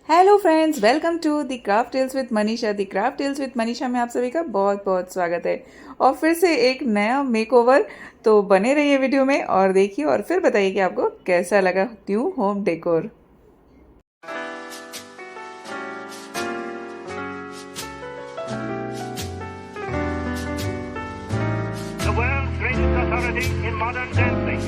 Hello friends, welcome to the craft tales with Manisha. The craft tales with Manisha में आप सभी का बहुत बहुत स्वागत है और फिर से एक नया मेकओवर। तो बने रहिए वीडियो में और देखिए और फिर बताइए कि आपको कैसा लगा new home decor. The world's greatest authority in modern dancing.